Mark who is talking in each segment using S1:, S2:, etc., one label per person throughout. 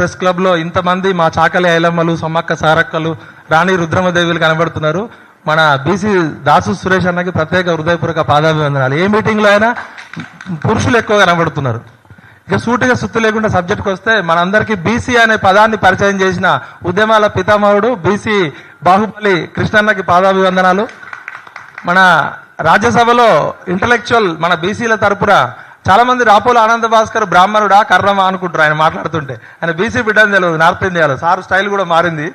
S1: Press club లో ఇంతమంది మా చాకలి ఐలమ్మలు, సమ్మక్క సారక్కలు, రాణి రుద్రమదేవులు కనబడుతున్నారు. మన బీసీ దాసు సురేష్ అన్నకి ప్రత్యేక హృదయపూర్వక పాదాభివందనాలు. ఏ మీటింగ్ లో అయినా పురుషులు ఎక్కువ కనబడుతున్నారు. ఇక సూటిగా సుత్తు లేకుండా సబ్జెక్ట్కి వస్తే, మనందరికీ బీసీ అనే పదాన్ని పరిచయం చేసిన ఉద్యమాల పితామహుడు బీసీ బాహుబలి కృష్ణన్నకి పాదాభివందనాలు. మన రాజ్యసభలో ఇంటలెక్చువల్ మన బీసీల తరపున చాలా మంది రాపోల ఆనంద భాస్కర్ బ్రాహ్మణుడా కర్రమా అనుకుంటారు ఆయన మాట్లాడుతుంటే. ఆయన బీసీ బిడ్డని తెలియదు, నార్త్ ఇండియాలో. సారు స్టైల్ కూడా మారింది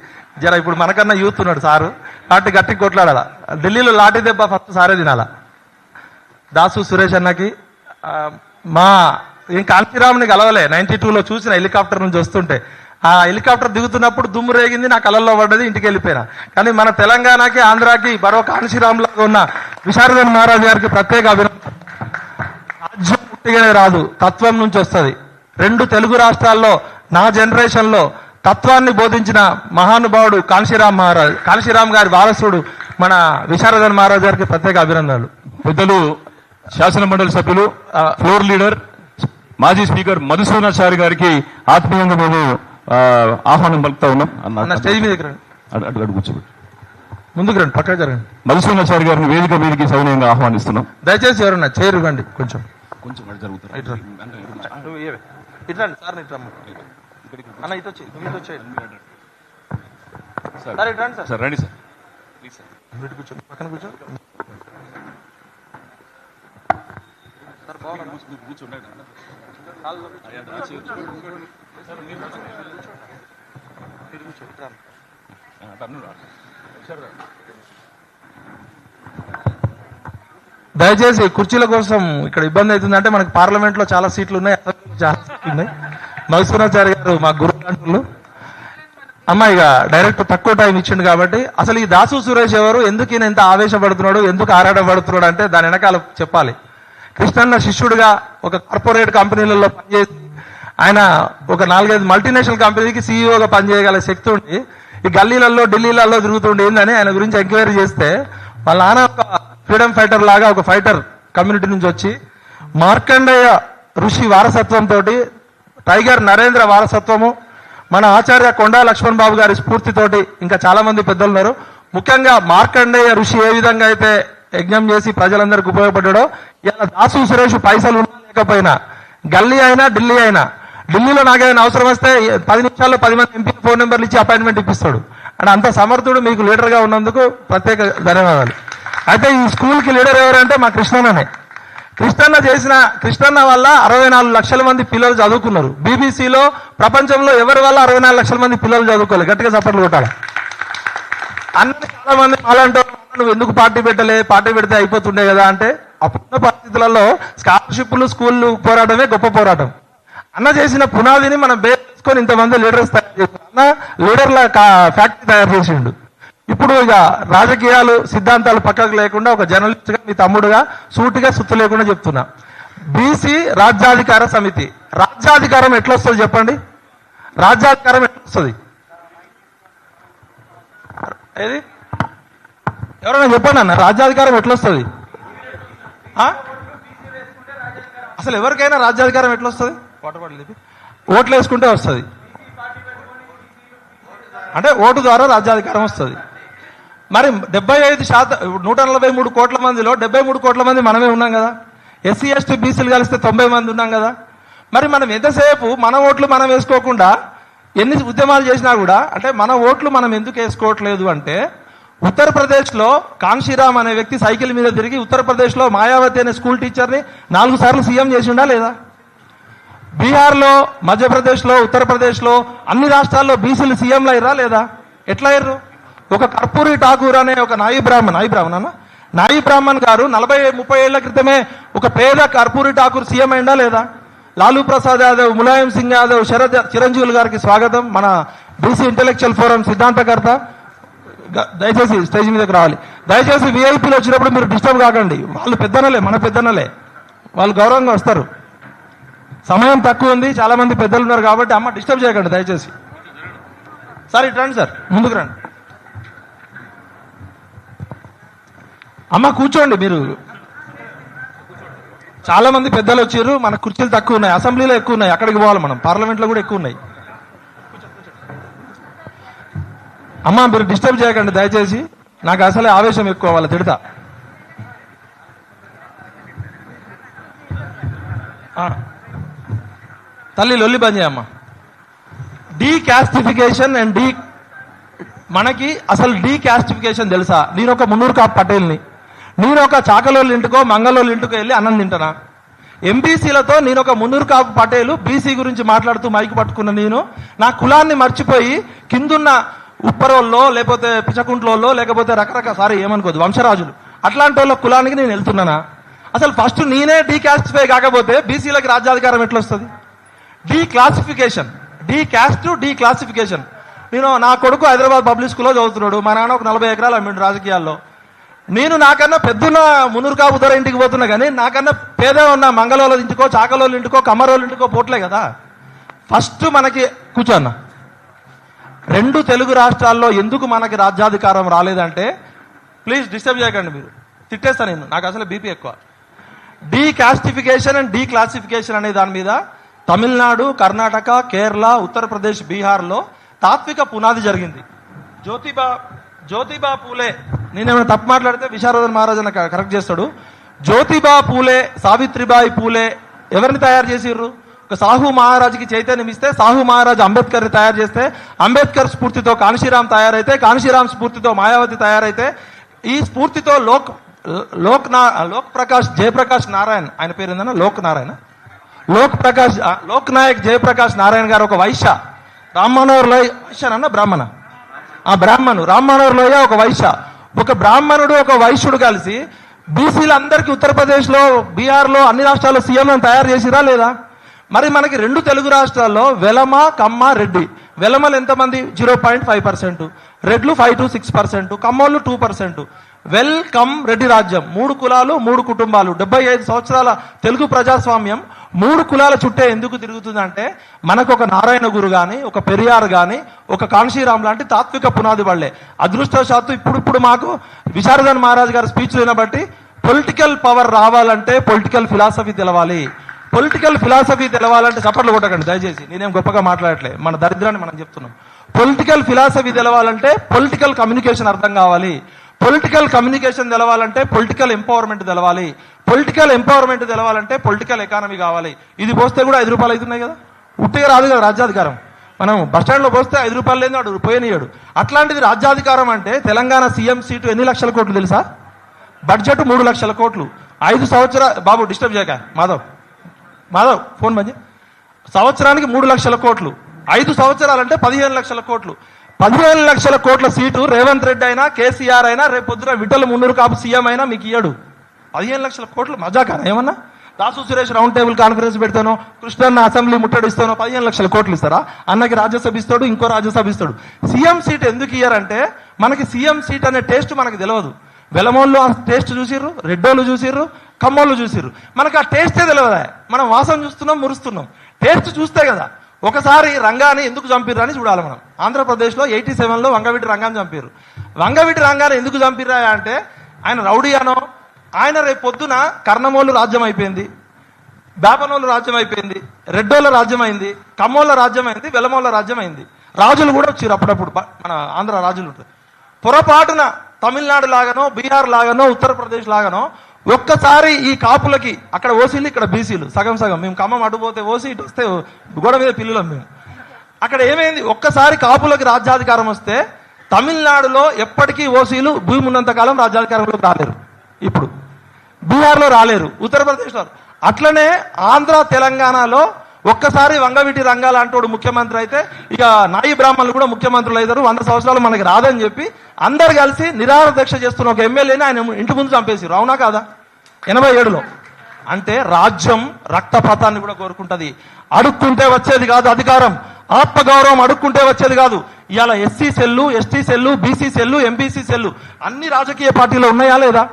S1: జర. ఇప్పుడు మనకన్నా యూత్ ఉన్నాడు సారు. లాటి గట్టి కొట్లాడాల. ఢిల్లీలో లాఠీ దెబ్బ ఫస్ట్ సారే తినాల. దాసు సురేష్ అన్నకి మా కాంచీరామ్ని కలవలే. 92లో చూసిన హెలికాప్టర్ నుంచి వస్తుంటే. ఆ హెలికాప్టర్ దిగుతున్నప్పుడు దుమ్ము రేగింది, నా కళ్ళల్లో పడ్డది, ఇంటికి వెళ్ళిపోయినా. కానీ మన తెలంగాణకి ఆంధ్రాకి మరో కాంచీరామ్ లాగా ఉన్న విశారదన్ మహారాజ్ గారికి ప్రత్యేక అభినందన. రాజ్యం పుట్టిగానే రాదు, తత్వం నుంచి వస్తుంది. 2 తెలుగు రాష్ట్రాల్లో నా జనరేషన్ లో తత్వాన్ని బోధించిన మహానుభావుడు కాంశీరామ్ గారి వారసుడు మన విశారదన్ మహారాజ్ గారికి ప్రత్యేక అభినందనలు.
S2: పెద్దలు శాసన మండలి సభ్యులు, ఫ్లోర్ లీడర్, మాజీ స్పీకర్ మధుసూదనాచారి గారికి ఆత్మీయంగా మేము ఆహ్వానం పలుకుతా ఉన్నాం.
S1: స్టేజ్ మీద
S2: అటు కూర్చోబెట్టి
S1: ముందుకు రండి, పక్కన జరగండి.
S2: మధుసూదనాచారి గారిని వేదిక మీదకి సవినయంగా ఆహ్వానిస్తున్నాం.
S1: దయచేసి ఎవరన్నా చేరు రండి, కొంచెం
S2: జరుగుతారు.
S1: ఇట్రండి సార్, ఇట్రమ్మ అన్న, ఇటు వచ్చేయండి
S2: సార్. రండి సార్, ప్లీజ్ సార్.
S1: కూర్చో, పక్కన కూర్చో. దయచేసి కుర్చీల కోసం ఇక్కడ ఇబ్బంది అవుతుందంటే, మనకి పార్లమెంట్ లో చాలా సీట్లు ఉన్నాయి, చాలా సీట్లు ఉన్నాయి. మధుసూదనాచారి గారు మా గురువు లాంటి అమ్మాయిగా డైరెక్ట్ తక్కువ టైం ఇచ్చిండు కాబట్టి, అసలు ఈ దాసు సురేష్ ఎవరు, ఎందుకు ఈయన ఎంత ఆవేశపడుతున్నాడు, ఎందుకు ఆరాటపడుతున్నాడు అంటే దాని వెనకాల చెప్పాలి. కృష్ణన్న శిష్యుడిగా ఒక కార్పొరేట్ కంపెనీలలో పనిచేసి, ఆయన ఒక 4-5 మల్టీనేషనల్ కంపెనీకి సీఈఓగా పనిచేయగల శక్తి ఉండి ఈ గల్లీలలో ఢిల్లీలలో తిరుగుతుండే ఏందని ఆయన గురించి ఎంక్వైరీ చేస్తే, వాళ్ళ నాన్న ఒక ఫ్రీడమ్ ఫైటర్ లాగా ఒక ఫైటర్ కమ్యూనిటీ నుంచి వచ్చి మార్కండేయ ఋషి వారసత్వంతో, టైగర్ నరేంద్ర వారసత్వము, మన ఆచార్య కొండా లక్ష్మణ్ బాబు గారి స్ఫూర్తితోటి ఇంకా చాలా మంది పెద్దలు ఉన్నారు. ముఖ్యంగా మార్కండేయ ఋషి ఏ విధంగా అయితే యజ్ఞం చేసి ప్రజలందరికీ ఉపయోగపడ్డాడో, ఇలా దాసు సురేష్ పైసలు ఉన్నా లేకపోయినా, గల్లీ అయినా ఢిల్లీ అయినా, ఢిల్లీలో నాకేమైనా అవసరం వస్తే 10 నిమిషాల్లో 10 మంది ఎంపీ ఫోన్ నెంబర్లు ఇచ్చి అపాయింట్మెంట్ ఇప్పిస్తాడు. అంటే అంత సమర్థుడు. మీకు లీడర్గా ఉన్నందుకు ప్రత్యేక ధన్యవాదాలు. అయితే ఈ స్కూల్కి లీడర్ ఎవరంటే మా కృష్ణన్ననే. కృష్ణన్న వల్ల 64 లక్షల మంది పిల్లలు చదువుకున్నారు. బీబీసీలో ప్రపంచంలో ఎవరి వల్ల 64 లక్షల మంది పిల్లలు చదువుకోవాలి. గట్టిగా చప్పట్లు కొట్టాలి. అన్ని చాలా మంది అలాంటి నువ్వు ఎందుకు పార్టీ పెట్టలే, పార్టీ పెడితే అయిపోతుండే కదా అంటే, అప్పుడున్న పరిస్థితులలో స్కాలర్షిప్లు, స్కూళ్ళు పోరాటమే గొప్ప పోరాటం. అన్న చేసిన పునాదిని మనం బేస్ చేసుకొని ఇంతమంది లీడర్స్ తయారు చేశారు. అన్న లీడర్ల ఫ్యాక్టరీ తయారు చేసిండు. ఇప్పుడు ఇక రాజకీయాలు సిద్ధాంతాలు పక్కకు లేకుండా ఒక జర్నలిస్ట్ గా, మీ తమ్ముడుగా సూటిగా సుత్తు లేకుండా చెప్తున్నా. బీసీ రాజ్యాధికార సమితి. రాజ్యాధికారం ఎట్లా వస్తుంది చెప్పండి? రాజ్యాధికారం ఎట్లా వస్తుంది? ఏది ఎవరైనా చెప్పండి అన్న, రాజ్యాధికారం ఎట్లా వస్తుంది? అసలు ఎవరికైనా రాజ్యాధికారం ఎట్లా వస్తుంది? ఓట్లు వేసుకుంటే వస్తుంది. అంటే ఓటు ద్వారా రాజ్యాధికారం వస్తుంది. మరి 75%, 143 కోట్ల మందిలో 73 కోట్ల మంది మనమే ఉన్నాం కదా. ఎస్సీ ఎస్టీ బీసీలు కలిస్తే 90 మంది ఉన్నాం కదా. మరి మనం ఎంతసేపు మన ఓట్లు మనం వేసుకోకుండా ఎన్ని ఉద్యమాలు చేసినా కూడా, అంటే మన ఓట్లు మనం ఎందుకు వేసుకోవట్లేదు అంటే, ఉత్తరప్రదేశ్లో కాంశీరామ్ అనే వ్యక్తి సైకిల్ మీద తిరిగి ఉత్తరప్రదేశ్లో మాయావతి అనే స్కూల్ టీచర్ని 4 సార్లు సీఎం చేసిండా లేదా? బీహార్లో, మధ్యప్రదేశ్లో, ఉత్తరప్రదేశ్లో, అన్ని రాష్ట్రాల్లో బీసీలు సీఎంలు అయ్యారా లేదా? ఎట్లా అయ్యారు? ఒక కర్పూరి ఠాకూర్ అనే ఒక నాయి బ్రాహ్మణ్ గారు 40-30 ఏళ్ల క్రితమే ఒక పేద కర్పూరి ఠాకూర్ సీఎం అయిందా లేదా? లాలూ ప్రసాద్ యాదవ్, ములాయం సింగ్ యాదవ్, చిరంజీవులు గారికి స్వాగతం. మన బీసీ ఇంటెలెక్చువల్ ఫోరం సిద్ధాంతకర్త. దయచేసి స్టేజ్ మీదకి రావాలి. దయచేసి వీఐపీలు వచ్చినప్పుడు మీరు డిస్టర్బ్ కాకండి. వాళ్ళు పెద్దనలే, మన పెద్దనలే, వాళ్ళు గౌరవంగా వస్తారు. సమయం తక్కువ ఉంది, చాలా మంది పెద్దలు ఉన్నారు కాబట్టి అమ్మ డిస్టర్బ్ చేయకండి దయచేసి. సార్ ఇటు రండి సార్, ముందుకు రండి. అమ్మ కూర్చోండి. మీరు చాలా మంది పెద్దలు వచ్చారు, మన కుర్చీలు తక్కువ ఉన్నాయి, అసెంబ్లీలో ఎక్కువ ఉన్నాయి, అక్కడికి పోవాలి మనం, పార్లమెంట్లో కూడా ఎక్కువ ఉన్నాయి. అమ్మా మీరు డిస్టర్బ్ చేయకండి దయచేసి, నాకు అసలే ఆవేశం ఎక్కువ, వాళ్ళ తిడతా. తల్లి లొల్లి బంద్ చేయమ్మా. డీకాస్టిఫికేషన్ అండ్ మనకి అసలు డీకాస్టిఫికేషన్ తెలుసా? నేను ఒక మున్నూరు కాపు పటేల్ని, నేను ఒక చాకలోళ్ళ ఇంటికో మంగళోళ్ళ ఇంటికో వెళ్ళి అన్నం తింటానా? ఎంబీసీలతో నేను ఒక మున్నూరు కాపు పటేలు బీసీ గురించి మాట్లాడుతూ మైకు పట్టుకున్న నేను నా కులాన్ని మర్చిపోయి కిందున్న ఉప్పరోల్లో లేకపోతే పిచకుంట్లోల్లో లేకపోతే ఏమనుకోదు వంశరాజులు అట్లాంటి వాళ్ళ కులానికి నేను వెళ్తున్నానా? అసలు ఫస్ట్ నేనే డీకాస్టిఫై కాకపోతే బీసీలకి రాజ్యాధికారం ఎట్లా వస్తుంది? డీక్లాసిఫికేషన్, డీకాస్ట్ డీక్లాసిఫికేషన్. నేను నా కొడుకు హైదరాబాద్ పబ్లిక్ స్కూల్లో చదువుతున్నాడు, మా నాన్న ఒక 40 ఎకరాలు అమ్మిండు రాజకీయాల్లో. నేను నాకన్నా పెద్దన్న మున్నూరు కాపు ధర ఇంటికి పోతున్నా కానీ నాకన్నా పేద ఉన్న మంగళోళ్ళ ఇంటికో చాకలోళ్ళ ఇంటికో కమ్మరోళ్ళ ఇంటికో పోట్లే కదా. ఫస్ట్ మనకి కూర్చోన్న 2 తెలుగు రాష్ట్రాల్లో ఎందుకు మనకి రాజ్యాధికారం రాలేదంటే, ప్లీజ్ డిస్టర్బ్ చేయకండి, మీరు తిట్టేస్తా నేను, నాకు అసలు బీపీ ఎక్కువ. డీకాస్టిఫికేషన్ అండ్ డీక్లాసిఫికేషన్ అనే దాని మీద తమిళనాడు, కర్ణాటక, కేరళ, ఉత్తరప్రదేశ్, బీహార్లో తాత్విక పునాది జరిగింది. జ్యోతిబా పూలే, నేనేమైనా తప్పు మాట్లాడితే విశారదన్ మహారాజ్ అని కరెక్ట్ చేస్తాడు. జ్యోతిబా పూలే, సావిత్రిబాయి పూలే ఎవరిని తయారు చేసిర్రు? ఒక సాహు మహారాజుకి చైతన్యం ఇస్తే సాహు మహారాజు అంబేద్కర్ని తయారు చేస్తే, అంబేద్కర్ స్ఫూర్తితో కాన్షీరామ్ తయారైతే, కాన్షీరామ్ స్ఫూర్తితో మాయావతి తయారైతే, ఈ స్ఫూర్తితో లోక్ ప్రకాష్ జయప్రకాష్ నారాయణ్, ఆయన పేరు ఏందన్నా లోక్ నాయక్ జయప్రకాష్ నారాయణ గారు ఒక వైశ్య, రామ్మనోహర్ లోయ వైశ్యనన్న బ్రాహ్మణ, రామ్మనోహర్ లోయ ఒక వైశ్య, ఒక బ్రాహ్మణుడు ఒక వైశ్యుడు కలిసి బీసీలందరికీ ఉత్తరప్రదేశ్లో, బీహార్లో, అన్ని రాష్ట్రాల్లో సీఎంలను తయారు చేసిరా లేదా? మరి మనకి 2 తెలుగు రాష్ట్రాల్లో వెలమ, కమ్మ, రెడ్డి. వెలమలు ఎంతమంది? 0.5%, రెడ్లు 5 to 6%, కమ్మోళ్ళు 2%. వెల్కమ్ రెడ్డి రాజ్యం, 3 కులాలు 3 కుటుంబాలు, 75 సంవత్సరాల తెలుగు ప్రజాస్వామ్యం 3 కులాల చుట్టే ఎందుకు తిరుగుతుందంటే, మనకు ఒక నారాయణ గురు గాని, ఒక పెరియార్ గాని, ఒక కాన్షీరామ్ లాంటి తాత్విక పునాది పడలే. అదృష్టవశాత్తు ఇప్పుడు మాకు విశారదన్ మహారాజ్ గారి స్పీచ్ వినబట్టి పొలిటికల్ పవర్ రావాలంటే పొలిటికల్ ఫిలాసఫీ తెలవాలి. పొలిటికల్ ఫిలాసఫీ తెలవాలంటే చప్పట్లు కొట్టకండి దయచేసి, నేనేం గొప్పగా మాట్లాడట్లే, మన దరిద్రాన్ని మనం చెప్తున్నాం. పొలిటికల్ ఫిలాసఫీ తెలవాలంటే పొలిటికల్ కమ్యూనికేషన్ అర్థం కావాలి. పొలిటికల్ కమ్యూనికేషన్ తెలవాలంటే పొలిటికల్ ఎంపవర్మెంట్ తెలవాలి. పొలిటికల్ ఎంపవర్మెంట్ తెలవాలంటే పొలిటికల్ ఎకానమీ కావాలి. ఇది పోస్తే కూడా 5 రూపాయలు అవుతున్నాయి కదా, ఉట్టిగా రాదు కదా రాజ్యాధికారం. మనం బస్టాండ్లో పోస్తే 5 రూపాయలు లేదు, వాడు పోయనియాడు. అట్లాంటిది రాజ్యాధికారం అంటే తెలంగాణ సీఎం సీటు ఎన్ని లక్షల కోట్లు తెలుసా? బడ్జెట్ 3 లక్షల కోట్లు. 5 సంవత్సరాలు, బాబు డిస్టర్బ్ చేయక, మాధవ్ ఫోన్ మంచి, సంవత్సరానికి 3 లక్షల కోట్లు, 5 సంవత్సరాలంటే 15 లక్షల కోట్లు. 15 లక్షల కోట్ల సీటు రేవంత్ రెడ్డి అయినా, కేసీఆర్ అయినా, రేపు పొద్దున విఠల్ మున్నూరు కాపు సీఎం అయినా మీకు ఇయ్యడు. 15 లక్షల కోట్లు మజాకా ఏమన్నా? Dasu Suresh round table conference పెడతానో, కృష్ణన్న అసెంబ్లీ ముట్టడిస్తానో 15 లక్షల కోట్లు ఇస్తారా? అన్నకి రాజ్యసభ ఇస్తాడు, ఇంకో రాజ్యసభ ఇస్తాడు. సీఎం సీట్ ఎందుకు ఇయ్యారంటే, మనకి సీఎం సీట్ అనే టేస్ట్ మనకు తెలియదు. వెలమోళ్ళు ఆ టేస్ట్ చూసిర్రు, రెడ్డోళ్ళు చూసిర్రు, కమ్మోళ్ళు చూసిర్రు. మనకు ఆ టేస్టే తెలియదా? మనం వాసన చూస్తున్నాం, మురుస్తున్నాం. టేస్ట్ చూస్తే కదా. ఒకసారి రంగాన్ని ఎందుకు చంపిర్రు అని చూడాలి మనం. ఆంధ్రప్రదేశ్లో 87లో వంగవీటి రంగాన్ని చంపారు. వంగవీటి రంగాన్ని ఎందుకు చంపిర్రా అంటే, ఆయన రౌడీ అనో, ఆయన రేపు పొద్దున కర్ణమోళ్ళు రాజ్యం అయిపోయింది, బేపనోళ్ళు రాజ్యం అయిపోయింది, రెడ్డోళ్ళ రాజ్యం అయింది, కమ్మోళ్ళ రాజ్యం అయింది, వెలమోళ్ళ రాజ్యం అయింది. రాజులు కూడా వచ్చారు అప్పుడప్పుడు, మన ఆంధ్ర రాజులు ఉంటారు. పొరపాటున తమిళనాడు లాగానో, బీహార్ లాగానో, ఉత్తరప్రదేశ్ లాగానో ఒక్కసారి ఈ కాపులకి, అక్కడ ఓసీలు ఇక్కడ బీసీలు సగం సగం, మేము ఖమ్మం అటుపోతే ఓసీ, ఇటు వస్తే గోడ మీద పిల్లులం మేము. అక్కడ ఏమైంది, ఒక్కసారి కాపులకి రాజ్యాధికారం వస్తే తమిళనాడులో ఎప్పటికీ ఓసీలు భూమి ఉన్నంత కాలం రాజ్యాధికారంలోకి రాలేరు. ఇప్పుడు బీహార్లో రాలేరు, ఉత్తరప్రదేశ్లో. అట్లనే ఆంధ్ర తెలంగాణలో ఒక్కసారి వంగవీటి రంగాల అంటోడు ముఖ్యమంత్రి అయితే ఇక నాయి బ్రాహ్మణులు కూడా ముఖ్యమంత్రులు అవుతారు. 100 సంవత్సరాలు మనకి రాదని చెప్పి అందరు కలిసి నిరాహార దీక్ష చేస్తున్న ఒక ఎమ్మెల్యేని ఆయన ఇంటి ముందు చంపేసారు. అవునా కాదా? 87లో. అంటే రాజ్యం రక్తపాతాన్ని కూడా కోరుకుంటది. అడుక్కుంటే వచ్చేది కాదు అధికారం, ఆత్మగౌరవం అడుక్కుంటే వచ్చేది కాదు. ఇవాళ SC cell, ST cell, BC cell, MBC cell అన్ని రాజకీయ పార్టీలో ఉన్నాయా లేదా?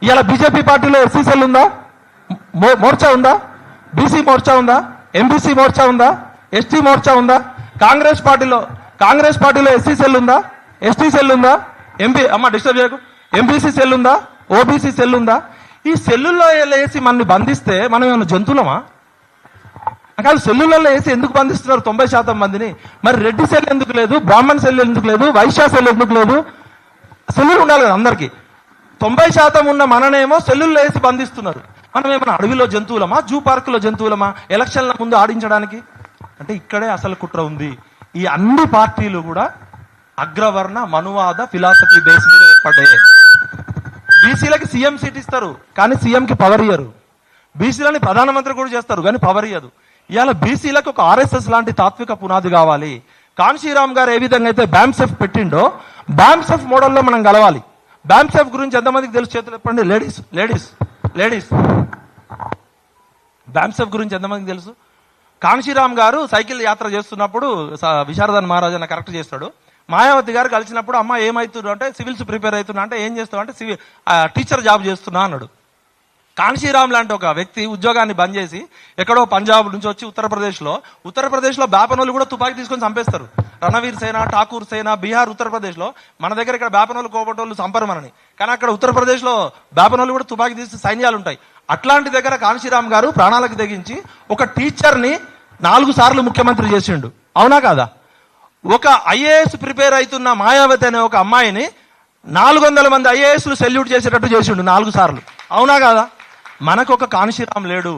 S1: ఇవాళ బీజేపీ పార్టీలో ఎస్సీ సెల్ ఉందా? మోర్చా ఉందా? బీసీ మోర్చా ఉందా? ఎంబీసీ మోర్చా ఉందా? ఎస్టీ మోర్చా ఉందా? కాంగ్రెస్ పార్టీలో ఎస్సీ సెల్ ఉందా? ఎస్టీ సెల్ ఉందా? డిస్టర్బ్ చేయకు, ఎంబీసీ సెల్ ఉందా? ఓబీసీ సెల్ ఉందా? ఈ సెల్లుల్లో వేసి మనల్ని బంధిస్తే మనం ఏమైనా జంతువులమా? అసలు సెల్లులలో వేసి ఎందుకు బంధిస్తున్నారు 90% మందిని? మరి రెడ్డి సెల్ ఎందుకు లేదు, బ్రాహ్మణ్ సెల్ ఎందుకు లేదు, వైశ్య సెల్ ఎందుకు లేదు? సెల్లులు ఉండాలి కదా అందరికి. 90% ఉన్న మననేమో సెల్లుల్లో వేసి బంధిస్తున్నారు. మనం ఏమైనా అడవిలో జంతువులమా, జూ పార్కులో జంతువులమా ఎలక్షన్ల ముందు ఆడించడానికి? అంటే ఇక్కడే అసలు కుట్ర ఉంది. ఈ అన్ని పార్టీలు కూడా అగ్రవర్ణ మనువాద ఫిలాసఫీ బేస్ మీద ఏర్పడ్డాయి. బీసీలకి సీఎం సీట్ ఇస్తారు కానీ సీఎంకి పవర్ ఇయ్యరు. బీసీలని ప్రధానమంత్రి కూడా చేస్తారు కానీ పవర్ ఇయ్యదు. ఇవాళ బీసీలకు ఒక ఆర్ఎస్ఎస్ లాంటి తాత్విక పునాది కావాలి. కాన్షీరామ్ గారు ఏ విధంగా అయితే బ్యామ్సెఫ్ పెట్టిండో బ్యామ్సెఫ్ మోడల్లో మనం గలవాలి. బ్యామ్సెఫ్ గురించి ఎంతమందికి తెలుసు? చేతులు చెప్పండి. లేడీస్ లేడీస్ లేడీస్ బ్యామ్సెఫ్ గురించి ఎంతమందికి తెలుసు? కాన్షీరామ్ గారు సైకిల్ యాత్ర చేస్తున్నప్పుడు విశారదన్ మహారాజ్ అన్న కరెక్ట్ చేస్తాడు. మాయావతి గారు కలిసినప్పుడు అమ్మ ఏమవుతుందో అంటే సివిల్స్ ప్రిపేర్ అవుతున్నా అంటే ఏం చేస్తావు అంటే టీచర్ జాబ్ చేస్తున్నా అన్నాడు. కాన్షీరామ్ లాంటి ఒక వ్యక్తి ఉద్యోగాన్ని బంద్ చేసి ఎక్కడో పంజాబ్ నుంచి వచ్చి ఉత్తరప్రదేశ్లో బేపనోళ్ళు కూడా తుపాకీ తీసుకొని చంపేస్తారు. రణవీర్ సేన, ఠాకూర్ సేన, బీహార్, ఉత్తరప్రదేశ్లో. మన దగ్గర ఇక్కడ బేపనోళ్ళు కోపటోళ్ళు చంపరమనని, కానీ అక్కడ ఉత్తరప్రదేశ్లో బేపనోళ్ళు కూడా తుపాకీ తీసి సైన్యాలు ఉంటాయి. అట్లాంటి దగ్గర కాన్షీరామ్ గారు ప్రాణాలకు తెగించి ఒక టీచర్ని 4 సార్లు ముఖ్యమంత్రి చేసిండు. అవునా కాదా? ఒక ఐఏఎస్ ప్రిపేర్ అవుతున్న మాయావతి అనే ఒక అమ్మాయిని 400 మంది ఐఏఎస్లు సెల్యూట్ చేసేటట్టు చేసిండు 4 సార్లు. అవునా కాదా? మనకొక కాన్షీరామ్ లేడు,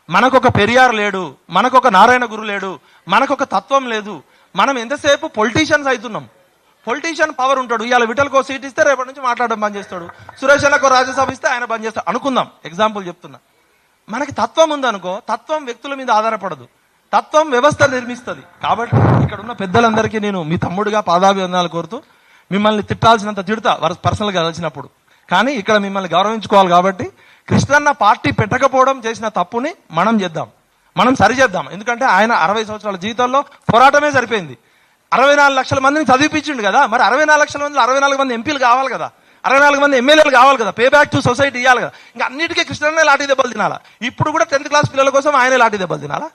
S1: మనకొక పెరియార్ లేడు, మనకొక నారాయణ గురు లేడు, మనకొక తత్వం లేదు. మనం ఎంతసేపు పొలిటీషియన్స్ అవుతున్నాం. పొలిటీషియన్ పవర్ ఉంటాడు. ఇవాళ విటల్కో సీట్ ఇస్తే రేపటి నుంచి మాట్లాడడం బంద్ చేస్తాడు. సురేష్ అన్నకో రాజ్యసభ ఇస్తే ఆయన బంద్ చేస్తాడు అనుకుందాం. ఎగ్జాంపుల్ చెప్తున్నా. మనకి తత్వం ఉందనుకో, తత్వం వ్యక్తుల మీద ఆధారపడదు, తత్వం వ్యవస్థ నిర్మిస్తుంది. కాబట్టి ఇక్కడ ఉన్న పెద్దలందరికీ నేను మీ తమ్ముడిగా పాదాభివందనాలు కోరుతూ, మిమ్మల్ని తిట్టాల్సినంత తిడతా పర్సనల్గా కలిసినప్పుడు, కానీ ఇక్కడ మిమ్మల్ని గౌరవించుకోవాలి. కాబట్టి కృష్ణన్న పార్టీ పెట్టకపోవడం చేసిన తప్పుని మనం చేద్దాం, మనం సరిచేద్దాం. ఎందుకంటే ఆయన 60 సంవత్సరాల జీవితంలో పోరాటమే సరిపోయింది. 64 లక్షల మందిని చదివిపించిండు కదా. మరి 64 లక్షల మందిలో 64 మంది ఎంపీలు కావాలి కదా, 64 మంది ఎమ్మెల్యేలు కావాలి కదా, పే బ్యాక్ టు సొసైటీ ఇవ్వాలి కదా. ఇంకా అన్నిటికీ కృష్ణన్నే లాఠీ దెబ్బలు తినాలా? ఇప్పుడు కూడా 10th క్లాస్ పిల్లల కోసం ఆయనే లాఠీ దెబ్బలు తినాలా?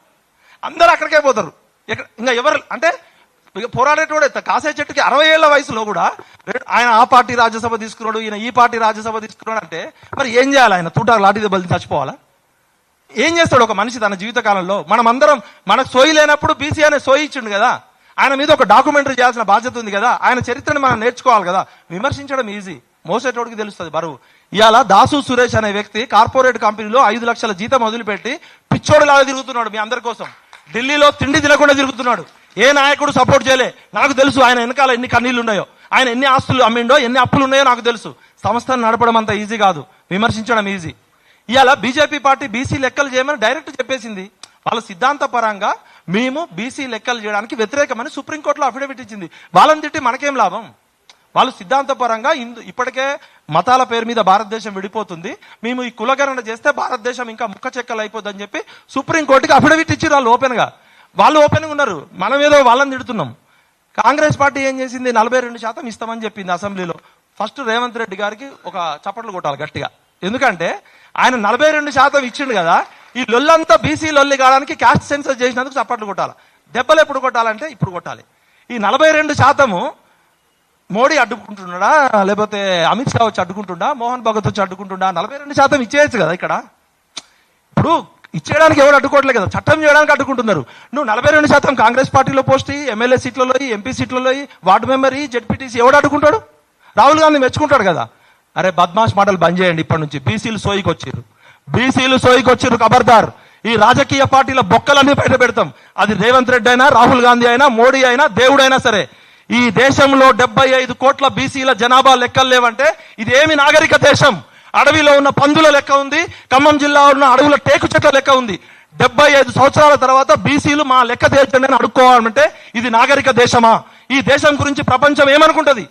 S1: అందరూ అక్కడికే పోతారు. ఇంకా ఎవరు అంటే పోరాడేటోడే కాసే చెట్టుకి 60 ఏళ్ల వయసులో కూడా ఆయన ఆ పార్టీ రాజ్యసభ తీసుకున్నాడు, ఈయన ఈ పార్టీ రాజ్యసభ తీసుకున్నాడు అంటే మరి ఏం చేయాలి? ఆయన తూటా లాఠీ దెబ్బలు చచ్చిపోవాలా? ఏం చేస్తాడు ఒక మనిషి తన జీవిత కాలంలో? మనం అందరం మనకు సోయి లేనప్పుడు బీసీ అనే సోయి ఇచ్చిండు కదా. ఆయన మీద ఒక డాక్యుమెంటరీ చేయాల్సిన బాధ్యత ఉంది కదా. ఆయన చరిత్రను మనం నేర్చుకోవాలి కదా. విమర్శించడం ఈజీ, మోసేటోడికి తెలుస్తుంది బరువు. ఇవాళ దాసు సురేష్ అనే వ్యక్తి కార్పొరేట్ కంపెనీలో 5 లక్షల జీతం వదిలిపెట్టి పిచ్చోడిలాగా తిరుగుతున్నాడు మీ అందరి కోసం. ఢిల్లీలో తిండి తినకుండా తిరుగుతున్నాడు. ఏ నాయకుడు సపోర్ట్ చేయలే. నాకు తెలుసు ఆయన వెనకాల ఎన్ని కన్నీళ్లు ఉన్నాయో, ఆయన ఎన్ని ఆస్తులు అమ్మిండో, ఎన్ని అప్పులు ఉన్నాయో నాకు తెలుసు. సంస్థను నడపడం అంత ఈజీ కాదు, విమర్శించడం ఈజీ. ఇవాళ బీజేపీ పార్టీ బీసీ లెక్కలు చేయమని డైరెక్ట్ చెప్పేసింది. వాళ్ళ సిద్ధాంతపరంగా మేము బీసీ లెక్కలు చేయడానికి వ్యతిరేకమని సుప్రీంకోర్టులో అఫిడవిట్ ఇచ్చింది. వాళ్ళని తిట్టి మనకేం లాభం? వాళ్ళు సిద్ధాంతపరంగా ఇప్పటికే మతాల పేరు మీద భారతదేశం విడిపోతుంది, మేము ఈ కులగణన చేస్తే భారతదేశం ఇంకా ముక్క చెక్కలు అయిపోద్దని చెప్పి సుప్రీంకోర్టుకి అఫిడవిట్ ఇచ్చారు. వాళ్ళు ఓపెన్గా ఉన్నారు, మనం ఏదో వాళ్ళని తిడుతున్నాం. కాంగ్రెస్ పార్టీ ఏం చేసింది? 42% ఇస్తామని చెప్పింది అసెంబ్లీలో. ఫస్ట్ రేవంత్ రెడ్డి గారికి ఒక చప్పట్లు కొట్టాలి గట్టిగా. ఎందుకంటే ఆయన 42% ఇచ్చిండు కదా. ఈ లొల్లంతా బీసీ లొల్లి కావడానికి క్యాస్ట్ సెన్సస్ చేసినందుకు చప్పట్లు కొట్టాలి. దెబ్బలు ఎప్పుడు కొట్టాలంటే ఇప్పుడు కొట్టాలి. ఈ 42% మోడీ అడ్డుకుంటున్నాడా, లేకపోతే అమిత్ షా వచ్చి అడ్డుకుంటుండా, మోహన్ భగత్ వచ్చి అడ్డుకుంటుండా? 42% ఇచ్చేయచ్చు కదా. ఇక్కడ ఇప్పుడు ఇచ్చేయడానికి ఎవరు అడ్డుకోవట్లేదు కదా, చట్టం చేయడానికి అడ్డుకుంటున్నారు. నువ్వు 42% కాంగ్రెస్ పార్టీలో పోస్ట్ ఎమ్మెల్యే సీట్లలో, ఎంపీ సీట్లలో, వార్డు మెంబర్, జెడ్పీటీసీ ఎవడు అడ్డుకుంటాడు? రాహుల్ గాంధీ మెచ్చుకుంటాడు కదా. అరే బద్మాష్ మాటలు బంద్ చేయండి ఇప్పటి నుంచి. బీసీలు సోయికి వచ్చిర్రు ఖబర్దార్. ఈ రాజకీయ పార్టీల బొక్కలన్నీ బయట పెడతాం. అది రేవంత్ రెడ్డి అయినా, రాహుల్ గాంధీ అయినా, మోడీ అయినా, దేవుడైనా సరే. ఈ దేశంలో 75 కోట్ల బీసీల జనాభా లెక్కలు లేవంటే ఇది ఏమి నాగరిక దేశం? అడవిలో ఉన్న పందుల లెక్క ఉంది, ఖమ్మం జిల్లా ఉన్న అడవుల టేకు చెట్ల లెక్క ఉంది. 75 సంవత్సరాల తర్వాత బీసీలు మా లెక్క తేల్చండి అని అడుక్కోవాలంటే ఇది నాగరిక దేశమా? ఈ దేశం గురించి ప్రపంచం ఏమనుకుంటది?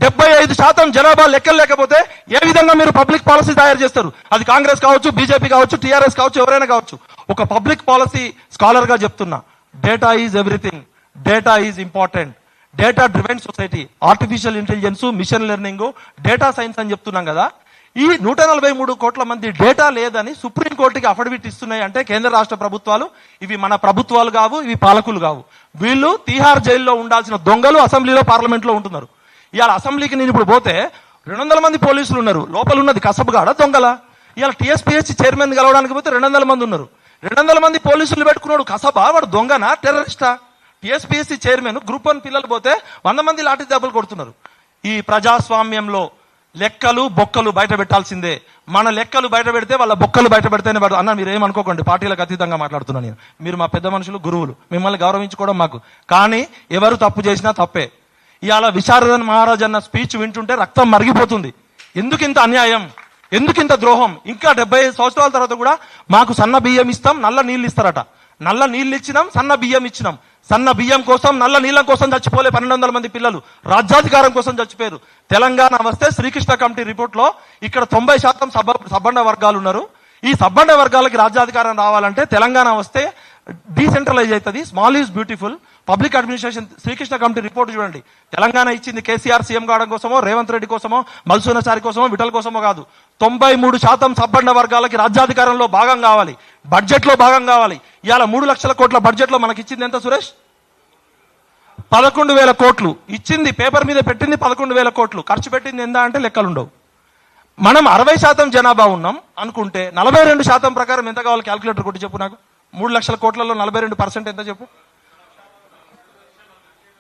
S1: 75% జనాభా లెక్కలు లేకపోతే ఏ విధంగా మీరు పబ్లిక్ పాలసీ తయారు చేస్తారు? అది కాంగ్రెస్ కావచ్చు, బీజేపీ కావచ్చు, టీఆర్ఎస్ కావచ్చు, ఎవరైనా కావచ్చు. ఒక పబ్లిక్ పాలసీ స్కాలర్ గా చెప్తున్నా, data is everything, data is important, data driven society, artificial intelligence, machine learning, data science అని చెప్తున్నాం కదా. ఈ 143 కోట్ల మంది డేటా లేదని సుప్రీంకోర్టుకి అఫిడవిట్ ఇస్తున్నాయి అంటే కేంద్ర రాష్ట్ర ప్రభుత్వాలు, ఇవి మన ప్రభుత్వాలు కావు, ఇవి పాలకులు కావు. వీళ్ళు తీహార్ జైల్లో ఉండాల్సిన దొంగలు అసెంబ్లీలో, పార్లమెంట్లో ఉంటున్నారు. ఇవాళ అసెంబ్లీకి నేను ఇప్పుడు పోతే 200 మంది పోలీసులు ఉన్నారు. లోపల ఉన్నది కసబుగాడ దొంగల. ఇవాళ టీఎస్పీఎస్సీ చైర్మన్ కలవడానికి పోతే 200 మంది ఉన్నారు. 200 మంది పోలీసులు పెట్టుకున్నాడు. కసబా వాడు దొంగనా టెర్రరిస్టా? టీఎస్పీఎస్సీ చైర్మన్ గ్రూప్ 1 పిల్లలు పోతే 100 మంది లాఠీ దెబ్బలు కొడుతున్నారు. ఈ ప్రజాస్వామ్యంలో లెక్కలు బొక్కలు బయట పెట్టాల్సిందే. మన లెక్కలు బయట పెడితే వాళ్ళ బొక్కలు బయట పెడితేనే పడు. అన్న మీరు ఏమనుకోకండి, పార్టీలకు అతీతంగా మాట్లాడుతున్నాను నేను. మీరు మా పెద్ద మనుషులు, గురువులు, మిమ్మల్ని గౌరవించుకోవడం మాకు. కానీ ఎవరు తప్పు చేసినా తప్పే. ఇవాళ విశారదన్ మహారాజ్ అన్న స్పీచ్ వింటుంటే రక్తం మరిగిపోతుంది. ఎందుకింత అన్యాయం, ఎందుకింత ద్రోహం? ఇంకా 75 సంవత్సరాల తర్వాత కూడా మాకు సన్న బియ్యం ఇస్తాం, నల్ల నీళ్ళు ఇస్తారట. నల్ల నీళ్ళు ఇచ్చినాం, సన్న బియ్యం ఇచ్చినాం. సన్న బియ్యం కోసం, నల్ల నీళ్ళం కోసం చచ్చిపోలే 1200 మంది పిల్లలు, రాజ్యాధికారం కోసం చచ్చిపోయారు. తెలంగాణ వస్తే శ్రీకృష్ణ కమిటీ రిపోర్ట్ లో ఇక్కడ 90% సబ్బండ వర్గాలు ఉన్నారు. ఈ సబ్బండ వర్గాలకి రాజ్యాధికారం రావాలంటే తెలంగాణ వస్తే డీసెంట్రలైజ్ అవుతుంది. Small is beautiful. Public administration Srikrishna committee report చూడండి. తెలంగాణ ఇచ్చింది కేసీఆర్ సీఎం కావడం కోసమో, రేవంత్ రెడ్డి కోసమో, మల్సూనచారి కోసమో, విఠల్ కోసమో కాదు. 93% సబ్బండ వర్గాలకి రాజ్యాధికారంలో భాగం కావాలి, బడ్జెట్ లో భాగం కావాలి. ఇవాళ 3 లక్షల కోట్ల బడ్జెట్ లో మనకి ఇచ్చింది ఎంత సురేష్? 11,000 కోట్లు ఇచ్చింది. పేపర్ మీద పెట్టింది 11,000 కోట్లు. ఖర్చు పెట్టింది ఎంత అంటే లెక్కలుండవు. మనం 60% జనాభా ఉన్నాం అనుకుంటే 42% ప్రకారం ఎంత కావాలి? క్యాల్కులేటర్ కొట్టి చెప్పు నాకు. 3 లక్షల కోట్లలో 42% ఎంత చెప్పు?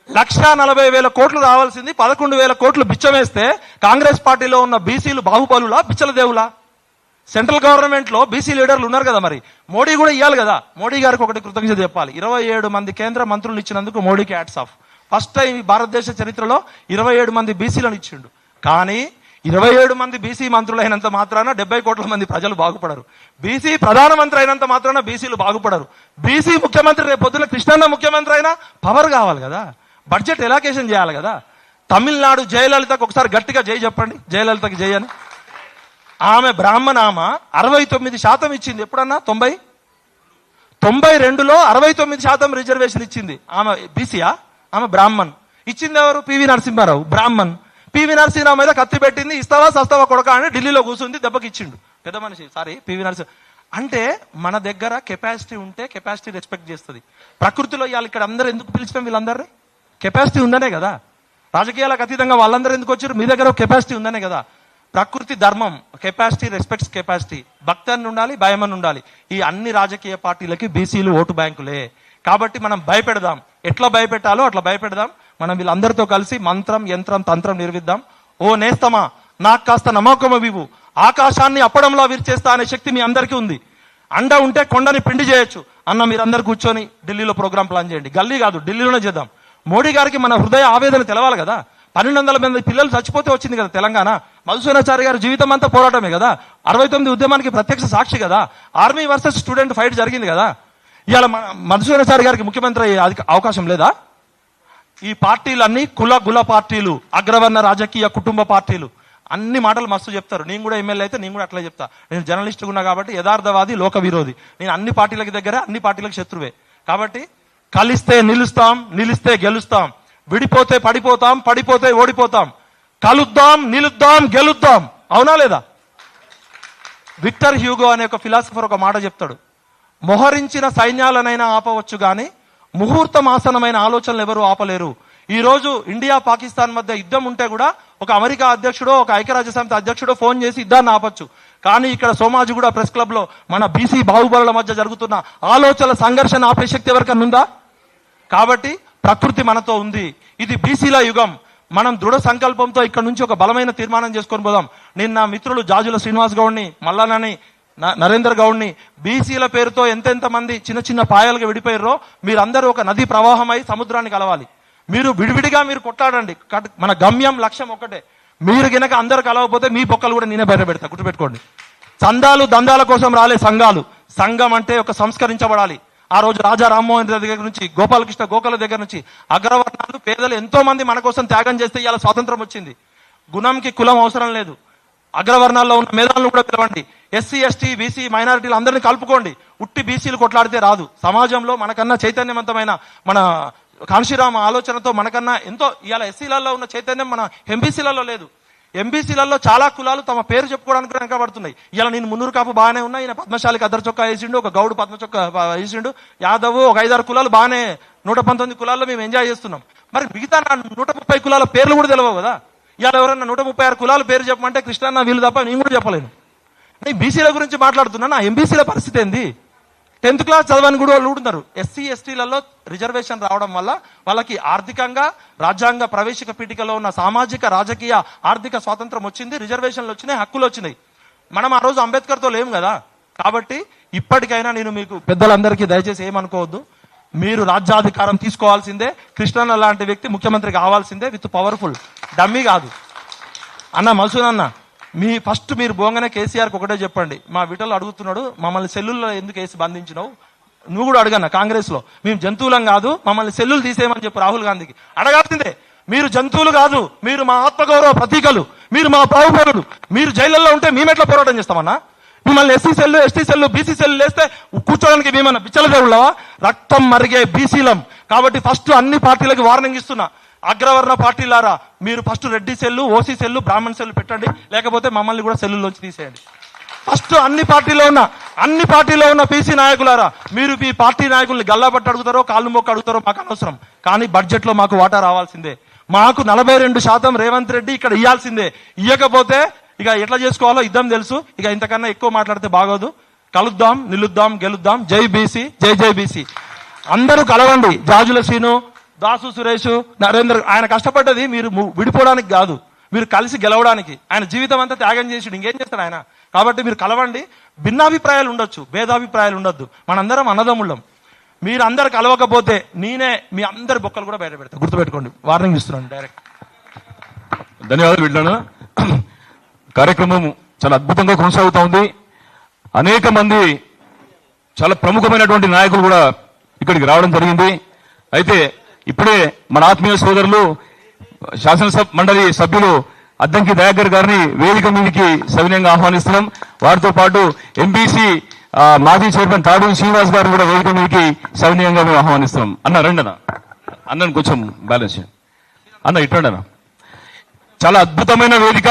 S1: 1,40,000 కోట్లు రావాల్సింది 11,000 కోట్లు బిచ్చమేస్తే కాంగ్రెస్ పార్టీలో ఉన్న బీసీలు బాహుబలులా, బిచ్చల దేవులా? సెంట్రల్ గవర్నమెంట్ లో బీసీ లీడర్లు ఉన్నారు కదా, మరి మోడీ కూడా ఇవ్వాలి కదా. మోడీ గారికి ఒకటి కృతజ్ఞత చెప్పాలి. 27 మంది కేంద్ర మంత్రులు ఇచ్చినందుకు మోడీకి హ్యాట్స్ ఆఫ్. ఫస్ట్ టైం భారతదేశ చరిత్రలో 27 మంది బీసీలను ఇచ్చిండు. కానీ 27 మంది బీసీ మంత్రులు అయినంత మాత్రాన 70 కోట్ల మంది ప్రజలు బాగుపడరు. బీసీ ప్రధానమంత్రి అయినంత మాత్రాన బీసీలు బాగుపడరు. బీసీ ముఖ్యమంత్రి రేపు పొద్దున కృష్ణన్న ముఖ్యమంత్రి అయినా పవర్ కావాలి కదా, బడ్జెట్ ఎలాకేషన్ చేయాలి కదా. తమిళనాడు జయలలితకు ఒకసారి గట్టిగా జై చెప్పండి. జయలలితకి జై అని. ఆమె బ్రాహ్మణ, ఆమె 69% ఇచ్చింది. ఎప్పుడన్నా 92లో 69% రిజర్వేషన్ ఇచ్చింది. ఆమె బీసీయా? ఆమె బ్రాహ్మణ్. ఇచ్చింది ఎవరు? పివి నరసింహారావు, బ్రాహ్మణ్. పివి నరసింహారావు మీద కత్తి పెట్టింది. ఇస్తావా సస్తావా కొడక అని ఢిల్లీలో కూర్చుంది, దెబ్బకి ఇచ్చిండు. పెద్ద మనిషి, సారీ పివి నరసింహ. అంటే మన దగ్గర కెపాసిటీ ఉంటే కెపాసిటీ రెస్పెక్ట్ చేస్తుంది. ప్రకృతిలో ఇవాళ ఇక్కడ అందరూ ఎందుకు పిలిచినాం? వీళ్ళందరినీ కెపాసిటీ ఉందనే కదా. రాజకీయాలకు అతీతంగా వాళ్ళందరూ ఎందుకు వచ్చారు? మీ దగ్గర కెపాసిటీ ఉందనే కదా. ప్రకృతి ధర్మం, కెపాసిటీ రెస్పెక్ట్స్ కెపాసిటీ. భక్తి అని ఉండాలి, భయం అని ఉండాలి. ఈ అన్ని రాజకీయ పార్టీలకి బీసీలు ఓటు బ్యాంకులే. కాబట్టి మనం భయపెడదాం. ఎట్లా భయపెట్టాలో అట్లా భయపెడదాం. మనం వీళ్ళందరితో కలిసి మంత్రం, యంత్రం, తంత్రం నిర్విద్దాం. ఓ నేస్తమా, నాకు కాస్త నమ్మకం ఇవ్వు, ఆకాశాన్ని అప్పడంలో విరిచేస్తా అనే శక్తి మీ అందరికీ ఉంది. అండ ఉంటే కొండని పిండి చేయొచ్చు. అన్న మీరందరూ కూర్చొని ఢిల్లీలో ప్రోగ్రామ్ ప్లాన్ చేయండి. గల్లీ కాదు, ఢిల్లీలోనే చేద్దాం. మోడీ గారికి మన హృదయ ఆవేదన తెలవాలి కదా. 1200 మంది పిల్లలు చచ్చిపోతే వచ్చింది కదా తెలంగాణ. మధుసూదనాచారి గారి జీవితం అంతా పోరాటమే కదా. 69 ఉద్యమానికి ప్రత్యక్ష సాక్షి కదా. ఆర్మీ వర్సెస్ స్టూడెంట్ ఫైట్ జరిగింది కదా. ఇవాళ మధుసూదనాచారి గారికి ముఖ్యమంత్రి అయ్యే అవకాశం లేదా? ఈ పార్టీలన్నీ కుల పార్టీలు, అగ్రవర్ణ రాజకీయ కుటుంబ పార్టీలు. అన్ని మాటలు మస్తు చెప్తారు. నేను కూడా ఎమ్మెల్యే అయితే నేను కూడా అట్లా చెప్తా. నేను జర్నలిస్ట్ ఉన్నా కాబట్టి యథార్థవాది, లోక విరోధి. నేను అన్ని పార్టీలకి దగ్గర, అన్ని పార్టీలకు శత్రువే. కాబట్టి కలిస్తే నిలుస్తాం, నిలిస్తే గెలుస్తాం. విడిపోతే పడిపోతాం, పడిపోతే ఓడిపోతాం. కలుద్దాం, నిలుద్దాం, గెలుద్దాం. అవునా లేదా? విక్టర్ హ్యూగో అనే ఒక ఫిలాసఫర్ ఒక మాట చెప్తాడు. మొహరించిన సైన్యాలనైనా ఆపవచ్చు గాని ముహూర్తం ఆసనమైన ఆలోచనలు ఎవరు ఆపలేరు. ఈ రోజు ఇండియా పాకిస్తాన్ మధ్య యుద్ధం ఉంటే కూడా ఒక అమెరికా అధ్యక్షుడో, ఒక ఐక్యరాజ్యసమితి అధ్యక్షుడో ఫోన్ చేసి యుద్ధాన్ని ఆపచ్చు. కానీ ఇక్కడ సోమాజిగూడ ప్రెస్ క్లబ్ లో మన బీసీ బాహుబలుల మధ్య జరుగుతున్న ఆలోచనల సంఘర్షణ ఆపే శక్తి ఎవరికన్నా ఉందా? కాబట్టి ప్రకృతి మనతో ఉంది. ఇది బీసీల యుగం. మనం దృఢ సంకల్పంతో ఇక్కడ నుంచి ఒక బలమైన తీర్మానం చేసుకొని పోదాం. నిన్న మిత్రులు జాజుల శ్రీనివాస్ గౌడ్ని, మల్లానని, నరేందర్ గౌడ్ని బీసీల పేరుతో ఎంతెంత మంది చిన్న చిన్న పాయలుగా విడిపోయారో మీరందరూ ఒక నది ప్రవాహమై సముద్రాన్ని కలవాలి. మీరు విడివిడిగా మీరు కొట్లాడండి. మన గమ్యం, లక్ష్యం ఒకటే. మీరు గినక అందరు కలవకపోతే మీ బొక్కలు కూడా నేనే బయట పెడతా, గుర్తుపెట్టుకోండి. చందాలు దందాల కోసం రాలే సంఘాలు. సంఘం అంటే ఒక సంస్కరించబడాలి. ఆ రోజు రాజా రామ్మోహన్ రెడ్డి దగ్గర నుంచి, గోపాలకృష్ణ గోఖల దగ్గర నుంచి అగ్రవర్ణాలు, పేదలు ఎంతో మంది మన కోసం త్యాగం చేస్తే ఇవాళ స్వాతంత్రం వచ్చింది. గుణంకి కులం అవసరం లేదు. అగ్రవర్ణాల్లో ఉన్న మేధాలను కూడా పిలవండి. ఎస్సీ, ఎస్టీ, బీసీ, మైనారిటీలు అందరినీ కలుపుకోండి. ఉట్టి బీసీలు కొట్లాడితే రాదు. సమాజంలో మనకన్నా చైతన్యవంతమైన మన కాంశీరామ ఆలోచనతో మనకన్నా ఎంతో ఇవాళ ఎస్సీలలో ఉన్న చైతన్యం మన ఎంబీసీలలో లేదు. ఎంబీసీలలో చాలా కులాలు తమ పేరు చెప్పుకోవడానికి వెనకబడుతున్నాయి. ఇలా నేను మున్నూరు కాపు బాగానే ఉన్నా, ఈయన పద్మశాలికి అద్దరు చొక్కా వేసిండు, ఒక గౌడు పద్మ చొక్కా వేసిండు, యాదవ్ ఒక 5-6 కులాలు బాగానే, 119 కులాల్లో మేము ఎంజాయ్ చేస్తున్నాం. మరి మిగతా 130 కులాల పేర్లు కూడా తెలియవు కదా. ఇవాళ ఎవరన్నా 136 కులాల పేరు చెప్పమంటే కృష్ణన్న వీళ్ళు తప్ప నేను కూడా చెప్పలేను. నేను బీసీల గురించి మాట్లాడుతున్నా. నా ఎంబీసీల పరిస్థితి ఏంది? 10th క్లాస్ చదవని కూడా వాళ్ళు ఉన్నారు. ఎస్సీ ఎస్టీలలో రిజర్వేషన్ రావడం వల్ల వాళ్ళకి ఆర్థికంగా రాజ్యాంగ ప్రవేశిక పీఠికలో ఉన్న సామాజిక రాజకీయ ఆర్థిక స్వాతంత్రం వచ్చింది, రిజర్వేషన్లు వచ్చినాయి, హక్కులు వచ్చినాయి. మనం ఆ రోజు అంబేద్కర్తో లేము కదా. కాబట్టి ఇప్పటికైనా నేను మీకు పెద్దలందరికీ దయచేసి ఏమనుకోవద్దు, మీరు రాజ్యాధికారం తీసుకోవాల్సిందే. కృష్ణన్న లాంటి వ్యక్తి ముఖ్యమంత్రి కావాల్సిందే, విత్ పవర్ఫుల్, డమ్మీ కాదు. అన్న మల్సూన్ అన్న, మీరు బోంగనే కేసీఆర్కి ఒకటే చెప్పండి. మా విటలు అడుగుతున్నాడు, మమ్మల్ని సెల్లుల్లో ఎందుకు వేసి బంధించినావు, నువ్వు కూడా అడగన్న. కాంగ్రెస్ లో మేము జంతువులం కాదు, మమ్మల్ని సెల్లులు తీసేయమని చెప్పి రాహుల్ గాంధీకి అడగాల్సిందే. మీరు జంతువులు కాదు, మీరు మా ఆత్మగౌరవ ప్రతీకలు, మీరు మా బాహుబలుడు. మీరు జైళ్ళల్లో ఉంటే మేమెట్లా పోరాటం చేస్తామన్నా? మిమ్మల్ని SC cell, ST cell, BC cell వేస్తే కూర్చోడానికి మేమన్నా బిచ్చల దేవుళ్ళవా? రక్తం మరిగే బీసీలం. కాబట్టి ఫస్ట్ అన్ని పార్టీలకి వార్నింగ్ ఇస్తున్నా, అగ్రవర్ణ పార్టీలారా, మీరు first Reddy cell, OC cell, Brahmin cell పెట్టండి, లేకపోతే మమ్మల్ని కూడా సెల్లులోంచి తీసేయండి. ఫస్ట్ అన్ని పార్టీలో ఉన్న పీసీ నాయకులారా, మీరు ఈ పార్టీ నాయకుల్ని గల్లాపట్టు అడుగుతారో కాళ్ళు మొక్క అడుగుతారో మాకు అనవసరం, కానీ బడ్జెట్ లో మాకు వాటా రావాల్సిందే. మాకు 42% రేవంత్ రెడ్డి ఇక్కడ ఇవ్వాల్సిందే. ఇవ్వకపోతే ఇక ఎట్లా చేసుకోవాలో ఇద్దం తెలుసు. ఇక ఇంతకన్నా ఎక్కువ మాట్లాడితే బాగోదు. కలుద్దాం, నిలుద్దాం, గెలుద్దాం. జై బీసీ, జై జై బీసీ. అందరూ కలవండి. జాజుల శ్రీను, దాసు సురేష్, నరేంద్ర, ఆయన కష్టపడ్డది మీరు విడిపోవడానికి కాదు, మీరు కలిసి గెలవడానికి. ఆయన జీవితం అంతా త్యాగం చేసి ఇంకేం చేస్తాడు ఆయన. కాబట్టి మీరు కలవండి. భిన్నాభిప్రాయాలు ఉండొచ్చు, భేదాభిప్రాయాలు ఉండొద్దు. మనందరం అన్నదమ్ముళ్ళం. మీరు అందరు కలవకపోతే నేనే మీ అందరి బొక్కలు కూడా బయట పెడతా, గుర్తుపెట్టుకోండి. వార్నింగ్ ఇస్తున్నాను డైరెక్ట్.
S2: ధన్యవాదాలు వీళ్ళను. కార్యక్రమం చాలా అద్భుతంగా కొనసాగుతా ఉంది. అనేక మంది చాలా ప్రముఖమైనటువంటి నాయకులు కూడా ఇక్కడికి రావడం జరిగింది. అయితే ఇప్పుడే మన ఆత్మీయ సోదరులు శాసనసభ మండలి సభ్యులు అద్దంకి దయాకర్ గారిని వేదిక మీదకి సవినయంగా ఆహ్వానిస్తున్నాం. వారితో పాటు ఎంబీసీ మాజీ చైర్మన్ తాడూరి శ్రీనివాస్ గారిని కూడా వేదిక మీదకి సవినయంగా మేము ఆహ్వానిస్తున్నాం. అన్న రండి అన్నను కొంచెం బ్యాలెన్స్ చేయండి. అన్న ఇట్టండి అన్న. చాలా అద్భుతమైన వేదిక.